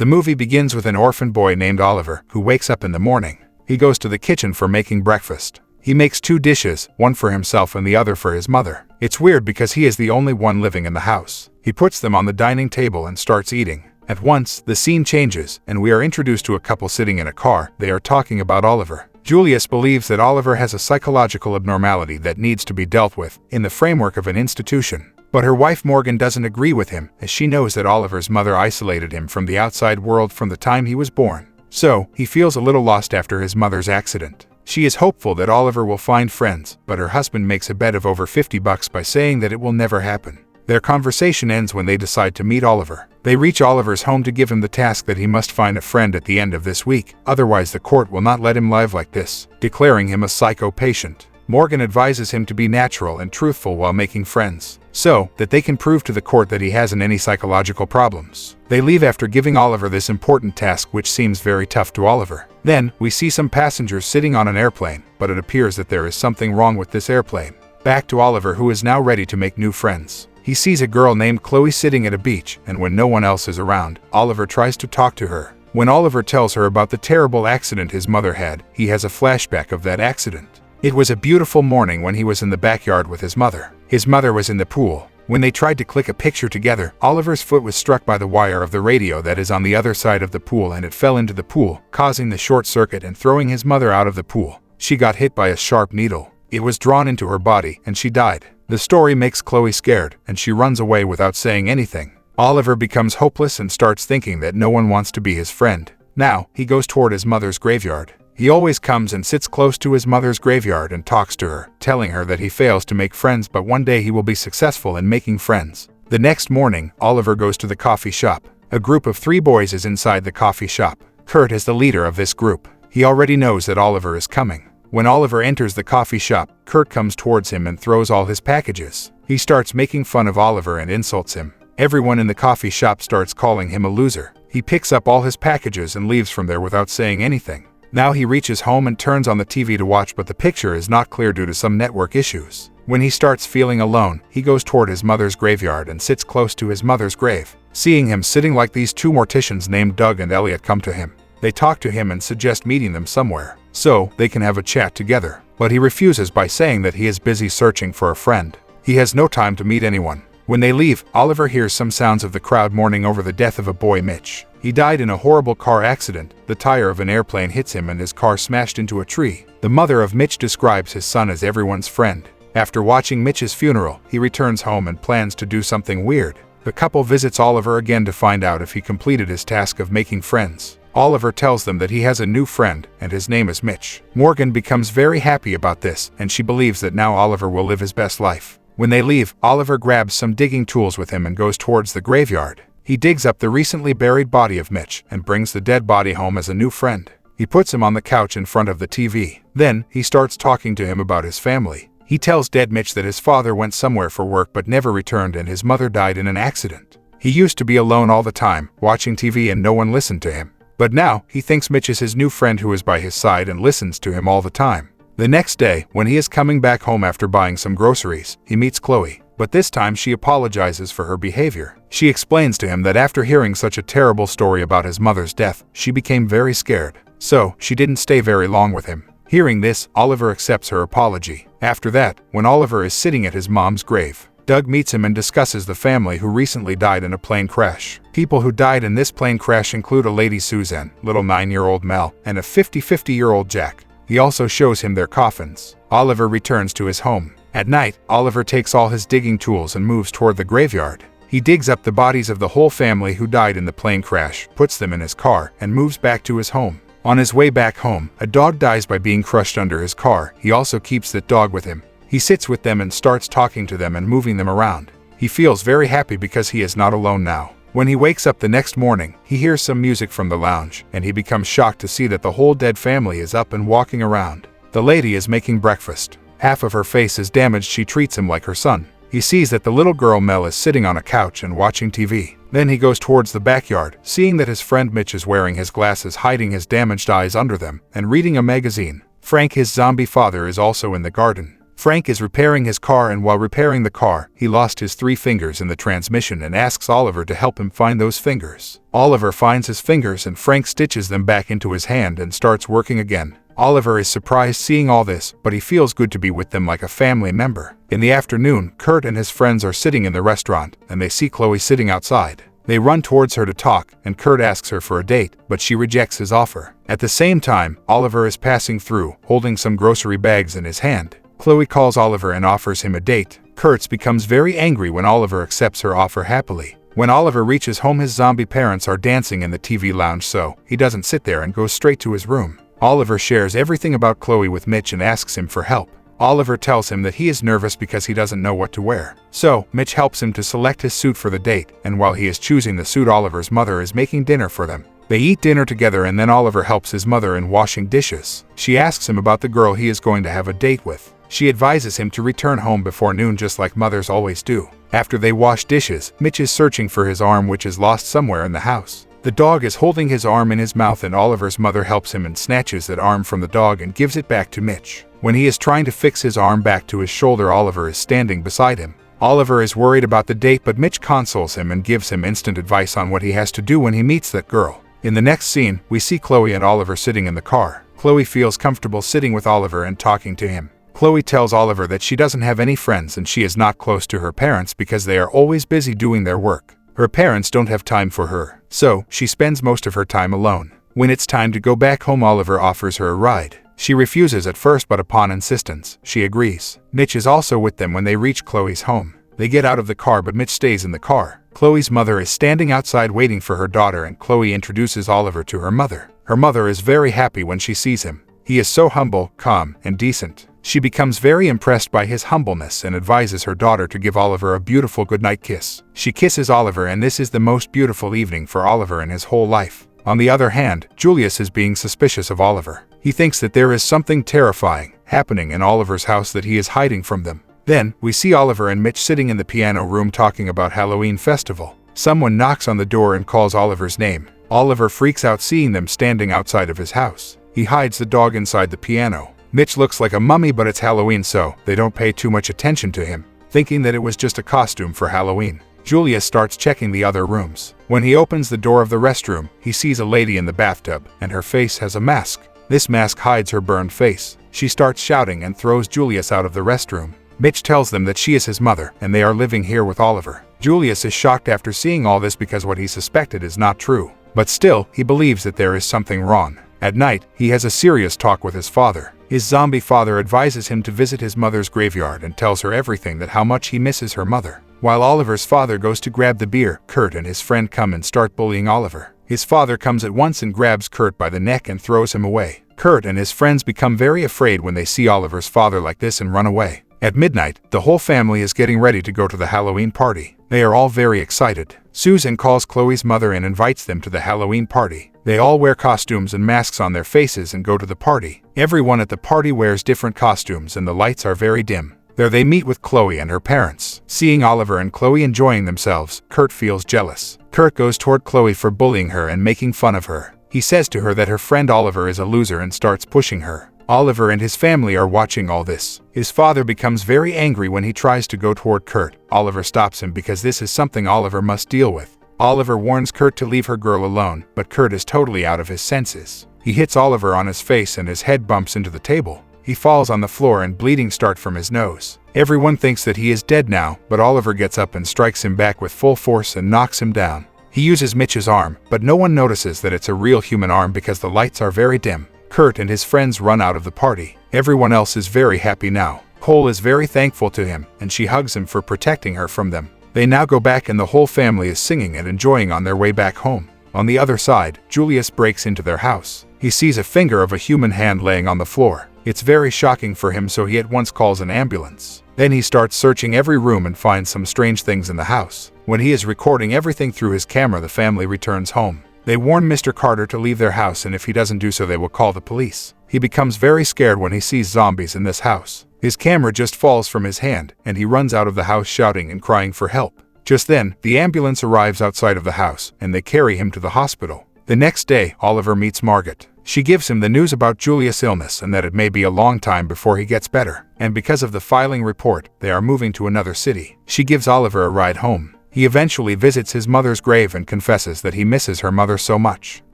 The movie begins with an orphan boy named Oliver, who wakes up in the morning. He goes to the kitchen for making breakfast. He makes 2 dishes, one for himself and the other for his mother. It's weird because he is the only one living in the house. He puts them on the dining table and starts eating. At once, the scene changes, and we are introduced to a couple sitting in a car. They are talking about Oliver. Julius believes that Oliver has a psychological abnormality that needs to be dealt with in the framework of an institution. But her wife Morgan doesn't agree with him, as she knows that Oliver's mother isolated him from the outside world from the time he was born. So, he feels a little lost after his mother's accident. She is hopeful that Oliver will find friends, but her husband makes a bet of over $50 by saying that it will never happen. Their conversation ends when they decide to meet Oliver. They reach Oliver's home to give him the task that he must find a friend at the end of this week, otherwise the court will not let him live like this, declaring him a psycho patient. Morgan advises him to be natural and truthful while making friends, so that they can prove to the court that he hasn't any psychological problems. They leave after giving Oliver this important task, which seems very tough to Oliver. Then, we see some passengers sitting on an airplane, but it appears that there is something wrong with this airplane. Back to Oliver, who is now ready to make new friends. He sees a girl named Chloe sitting at a beach, and when no one else is around, Oliver tries to talk to her. When Oliver tells her about the terrible accident his mother had, he has a flashback of that accident. It was a beautiful morning when he was in the backyard with his mother. His mother was in the pool. When they tried to click a picture together, Oliver's foot was struck by the wire of the radio that is on the other side of the pool, and it fell into the pool, causing the short circuit and throwing his mother out of the pool. She got hit by a sharp needle. It was drawn into her body, and she died. The story makes Chloe scared, and she runs away without saying anything. Oliver becomes hopeless and starts thinking that no one wants to be his friend. Now, he goes toward his mother's graveyard. He always comes and sits close to his mother's graveyard and talks to her, telling her that he fails to make friends, but one day he will be successful in making friends. The next morning, Oliver goes to the coffee shop. A group of 3 boys is inside the coffee shop. Kurt is the leader of this group. He already knows that Oliver is coming. When Oliver enters the coffee shop, Kurt comes towards him and throws all his packages. He starts making fun of Oliver and insults him. Everyone in the coffee shop starts calling him a loser. He picks up all his packages and leaves from there without saying anything. Now he reaches home and turns on the TV to watch, but the picture is not clear due to some network issues. When he starts feeling alone, he goes toward his mother's graveyard and sits close to his mother's grave. Seeing him sitting like these 2 morticians named Doug and Elliot come to him. They talk to him and suggest meeting them somewhere, so they can have a chat together. But he refuses by saying that he is busy searching for a friend. He has no time to meet anyone. When they leave, Oliver hears some sounds of the crowd mourning over the death of a boy, Mitch. He died in a horrible car accident. The tire of an airplane hits him and his car smashed into a tree. The mother of Mitch describes his son as everyone's friend. After watching Mitch's funeral, he returns home and plans to do something weird. The couple visits Oliver again to find out if he completed his task of making friends. Oliver tells them that he has a new friend, and his name is Mitch. Morgan becomes very happy about this, and she believes that now Oliver will live his best life. When they leave, Oliver grabs some digging tools with him and goes towards the graveyard. He digs up the recently buried body of Mitch and brings the dead body home as a new friend. He puts him on the couch in front of the TV. Then, he starts talking to him about his family. He tells dead Mitch that his father went somewhere for work but never returned, and his mother died in an accident. He used to be alone all the time, watching TV, and no one listened to him. But now, he thinks Mitch is his new friend who is by his side and listens to him all the time. The next day, when he is coming back home after buying some groceries, he meets Chloe. But this time she apologizes for her behavior. She explains to him that after hearing such a terrible story about his mother's death, she became very scared. So, she didn't stay very long with him. Hearing this, Oliver accepts her apology. After that, when Oliver is sitting at his mom's grave, Doug meets him and discusses the family who recently died in a plane crash. People who died in this plane crash include a lady Suzanne, little 9-year-old Mel, and a 50-year-old Jack. He also shows him their coffins. Oliver returns to his home. At night, Oliver takes all his digging tools and moves toward the graveyard. He digs up the bodies of the whole family who died in the plane crash, puts them in his car, and moves back to his home. On his way back home, a dog dies by being crushed under his car. He also keeps that dog with him. He sits with them and starts talking to them and moving them around. He feels very happy because he is not alone now. When he wakes up the next morning, he hears some music from the lounge, and he becomes shocked to see that the whole dead family is up and walking around. The lady is making breakfast. Half of her face is damaged. She treats him like her son. He sees that the little girl Mel is sitting on a couch and watching TV. Then he goes towards the backyard, seeing that his friend Mitch is wearing his glasses, hiding his damaged eyes under them, and reading a magazine. Frank, his zombie father, is also in the garden. Frank is repairing his car, and while repairing the car, he lost his 3 fingers in the transmission and asks Oliver to help him find those fingers. Oliver finds his fingers and Frank stitches them back into his hand and starts working again. Oliver is surprised seeing all this, but he feels good to be with them like a family member. In the afternoon, Kurt and his friends are sitting in the restaurant, and they see Chloe sitting outside. They run towards her to talk, and Kurt asks her for a date, but she rejects his offer. At the same time, Oliver is passing through, holding some grocery bags in his hand. Chloe calls Oliver and offers him a date. Kurt becomes very angry when Oliver accepts her offer happily. When Oliver reaches home, his zombie parents are dancing in the TV lounge, so he doesn't sit there and goes straight to his room. Oliver shares everything about Chloe with Mitch and asks him for help. Oliver tells him that he is nervous because he doesn't know what to wear. So, Mitch helps him to select his suit for the date, and while he is choosing the suit, Oliver's mother is making dinner for them. They eat dinner together, and then Oliver helps his mother in washing dishes. She asks him about the girl he is going to have a date with. She advises him to return home before noon, just like mothers always do. After they wash dishes, Mitch is searching for his arm, which is lost somewhere in the house. The dog is holding his arm in his mouth, and Oliver's mother helps him and snatches that arm from the dog and gives it back to Mitch. When he is trying to fix his arm back to his shoulder, Oliver is standing beside him. Oliver is worried about the date, but Mitch consoles him and gives him instant advice on what he has to do when he meets that girl. In the next scene, we see Chloe and Oliver sitting in the car. Chloe feels comfortable sitting with Oliver and talking to him. Chloe tells Oliver that she doesn't have any friends and she is not close to her parents because they are always busy doing their work. Her parents don't have time for her, so she spends most of her time alone. When it's time to go back home, Oliver offers her a ride. She refuses at first, but upon insistence, she agrees. Mitch is also with them when they reach Chloe's home. They get out of the car, but Mitch stays in the car. Chloe's mother is standing outside waiting for her daughter, and Chloe introduces Oliver to her mother. Her mother is very happy when she sees him. He is so humble, calm, and decent. She becomes very impressed by his humbleness and advises her daughter to give Oliver a beautiful goodnight kiss. She kisses Oliver, and this is the most beautiful evening for Oliver in his whole life. On the other hand, Julius is being suspicious of Oliver. He thinks that there is something terrifying happening in Oliver's house that he is hiding from them. Then, we see Oliver and Mitch sitting in the piano room talking about Halloween festival. Someone knocks on the door and calls Oliver's name. Oliver freaks out seeing them standing outside of his house. He hides the dog inside the piano. Mitch looks like a mummy, but it's Halloween, so they don't pay too much attention to him, thinking that it was just a costume for Halloween. Julius starts checking the other rooms. When he opens the door of the restroom, he sees a lady in the bathtub, and her face has a mask. This mask hides her burned face. She starts shouting and throws Julius out of the restroom. Mitch tells them that she is his mother, and they are living here with Oliver. Julius is shocked after seeing all this because what he suspected is not true. But still, he believes that there is something wrong. At night, he has a serious talk with his father. His zombie father advises him to visit his mother's graveyard and tells her everything, that how much he misses her mother. While Oliver's father goes to grab the beer, Kurt and his friend come and start bullying Oliver. His father comes at once and grabs Kurt by the neck and throws him away. Kurt and his friends become very afraid when they see Oliver's father like this and run away. At midnight, the whole family is getting ready to go to the Halloween party. They are all very excited. Susan calls Chloe's mother and invites them to the Halloween party. They all wear costumes and masks on their faces and go to the party. Everyone at the party wears different costumes and the lights are very dim. There they meet with Chloe and her parents. Seeing Oliver and Chloe enjoying themselves, Kurt feels jealous. Kurt goes toward Chloe for bullying her and making fun of her. He says to her that her friend Oliver is a loser and starts pushing her. Oliver and his family are watching all this. His father becomes very angry when he tries to go toward Kurt. Oliver stops him because this is something Oliver must deal with. Oliver warns Kurt to leave her girl alone, but Kurt is totally out of his senses. He hits Oliver on his face and his head bumps into the table. He falls on the floor and bleeding starts from his nose. Everyone thinks that he is dead now, but Oliver gets up and strikes him back with full force and knocks him down. He uses Mitch's arm, but no one notices that it's a real human arm because the lights are very dim. Kurt and his friends run out of the party. Everyone else is very happy now. Cole is very thankful to him, and she hugs him for protecting her from them. They now go back and the whole family is singing and enjoying on their way back home. On the other side, Julius breaks into their house. He sees a finger of a human hand laying on the floor. It's very shocking for him, so he at once calls an ambulance. Then he starts searching every room and finds some strange things in the house. When he is recording everything through his camera, the family returns home. They warn Mr. Carter to leave their house, and if he doesn't do so, they will call the police. He becomes very scared when he sees zombies in this house. His camera just falls from his hand, and he runs out of the house shouting and crying for help. Just then, the ambulance arrives outside of the house, and they carry him to the hospital. The next day, Oliver meets Margaret. She gives him the news about Julius' illness and that it may be a long time before he gets better, and because of the filing report, they are moving to another city. She gives Oliver a ride home. He eventually visits his mother's grave and confesses that he misses her mother so much.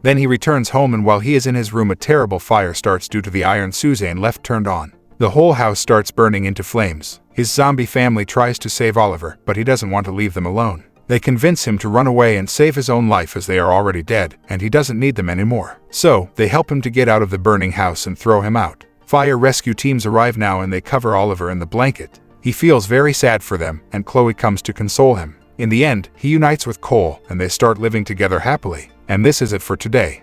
Then he returns home, and while he is in his room, a terrible fire starts due to the iron Suzanne left turned on. The whole house starts burning into flames. His zombie family tries to save Oliver, but he doesn't want to leave them alone. They convince him to run away and save his own life as they are already dead, and he doesn't need them anymore. So, they help him to get out of the burning house and throw him out. Fire rescue teams arrive now and they cover Oliver in the blanket. He feels very sad for them, and Chloe comes to console him. In the end, he unites with Cole, and they start living together happily. And this is it for today.